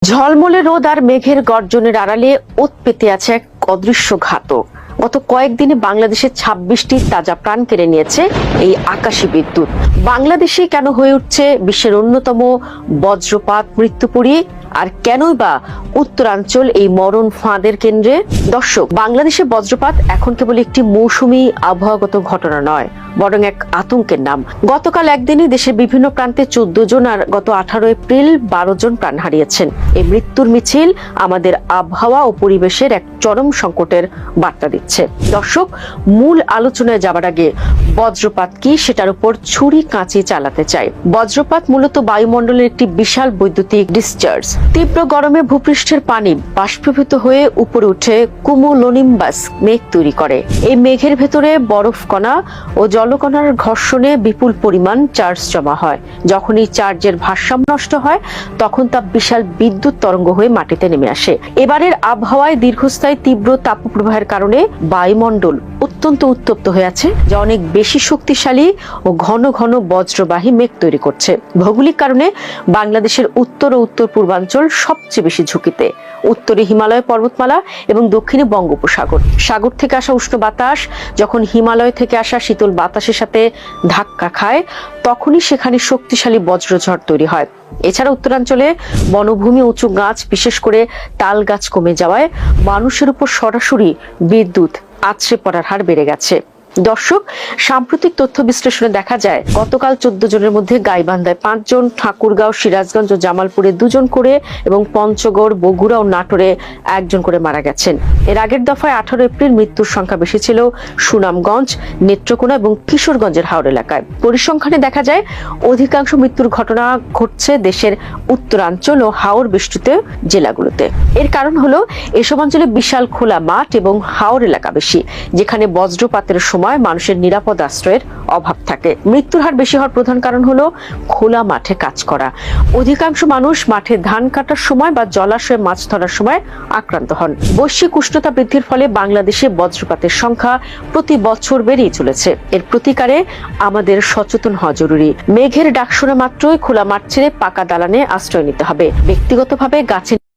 ঝলমলে রোদ আর মেঘের গর্জনের আড়ালে ওত পেতে আছে এক অদৃশ্য ঘাতক। গত কয়েকদিনে বাংলাদেশে ২৬টি তাজা প্রাণ কেড়ে নিয়েছে এই আকাশী বিদ্যুৎ। বাংলাদেশে কেন হয়ে উঠছে বিশ্বের অন্যতম বজ্রপাত মৃত্যুপুরী, আর কেনই বা উত্তরাঞ্চল এই মরণ ফাঁদের কেন্দ্রে? দর্শক, বাংলাদেশে বজ্রপাত এখন কেবল একটি মৌসুমী আবহাওয়াগত ঘটনা নয়, বরং এক আতঙ্কের নাম। গতকাল একদিনই দেশের বিভিন্ন প্রান্তে ১৪ জন আর গত ১৮ এপ্রিল ১২ জন প্রাণ হারিয়েছেন। এই মৃত্যুর মিছিল আমাদের আবহাওয়া ও পরিবেশের এক চরম সংকটের বার্তা দিচ্ছে। দর্শক, মূল আলোচনায় যাবার আগে বজ্রপাত কি সেটার উপর ছুরি কাঁচি চালাতে চাই। বজ্রপাত মূলত বায়ুমণ্ডলের একটি বিশাল বৈদ্যুতিক ডিসচার্জ। তীব্র গরমে ভূপৃষ্ঠের পানি বাষ্পীভূত হয়ে উপরে উঠে কুমুলোনিম্বাস মেঘ তৈরি করে। এই মেঘের ভেতরে বরফ কণা ও জলকণার ঘর্ষণে বিপুল পরিমাণ চার্জ জমা হয়। যখন এই চার্জের ভারসাম্য নষ্ট হয়, তখন তা বিশাল বিদ্যুৎ তরঙ্গ হয়ে মাটিতে নেমে আসে। এবারের আবহাওয়ায় দীর্ঘস্থায়ী তীব্র তাপপ্রবাহের কারণে বায়ুমণ্ডল অত্যন্ত উত্তপ্ত হয়ে আছে, যা অনেক বেশি শক্তিশালী ও ঘন ঘন বজ্রবাহী মেঘ তৈরি করছে। ভৌগোলিক কারণে বাংলাদেশের উত্তর ও উত্তর পূর্বাঞ্চল সবচেয়ে বেশি ঝুঁকিতে। উত্তরে হিমালয় পর্বতমালা এবং দক্ষিণে বঙ্গোপসাগর। সাগর থেকে আসা উষ্ণ বাতাস যখন হিমালয় থেকে আসা শীতল বাতাসের সাথে ধাক্কা খায়, তখনই সেখানে শক্তিশালী বজ্রঝড় তৈরি হয়। এছাড়া উত্তরাঞ্চলে বনভূমি, উঁচু গাছ, বিশেষ করে তাল গাছ কমে যাওয়ায় মানুষের উপর সরাসরি বিদ্যুৎ আছড়ে পড়ার হার বেড়ে গেছে। দর্শক, সাম্প্রতিক তথ্য বিশ্লেষণে দেখা যায় গতকাল ১৪ জনের মধ্যে গাইবান্ধায় ৫ জন, ঠাকুরগাঁও, সিরাজগঞ্জ ও জামালপুরে ২ জন করে এবং পঞ্চগড়, বগুড়া ও নাটোরে ১ জন করে মারা গেছেন। এর আগের দফায় ১৮ এপ্রিল মৃত্যুর সংখ্যা বেশি ছিল সুনামগঞ্জ, নেত্রকোনা এবং কিশোরগঞ্জের হাওর এলাকায়। পরিসংখ্যানে দেখা যায় অধিকাংশ মৃত্যুর ঘটনা ঘটছে দেশের উত্তরাঞ্চল ও হাওর বেষ্টিত জেলাগুলোতে। এর কারণ হলো এসব অঞ্চলে বিশাল খোলা মাঠ এবং হাওর এলাকা বেশি, যেখানে বজ্রপাতের সময় মানুষের নিরাপদ আশ্রয়ের অভাব থাকে। মৃত্যুর হার বেশি হওয়ার প্রধান কারণ হলো খোলা মাঠে কাজ করা। অধিকাংশ মানুষ মাঠে ধান কাটার সময় বা জলাশয়ে মাছ ধরার সময় আক্রান্ত হন। বৈশ্বিক উষ্ণতা বৃদ্ধির ফলে বাংলাদেশে বজ্রপাতের সংখ্যা প্রতি বছর বেড়েই চলেছে। এর প্রতিকারে আমাদের সচেতন হওয়া জরুরি। মেঘের ডাক শোনা মাত্রই খোলা মাঠ ছেড়ে পাকা দালানে আশ্রয় নিতে হবে। ব্যক্তিগতভাবে গাছে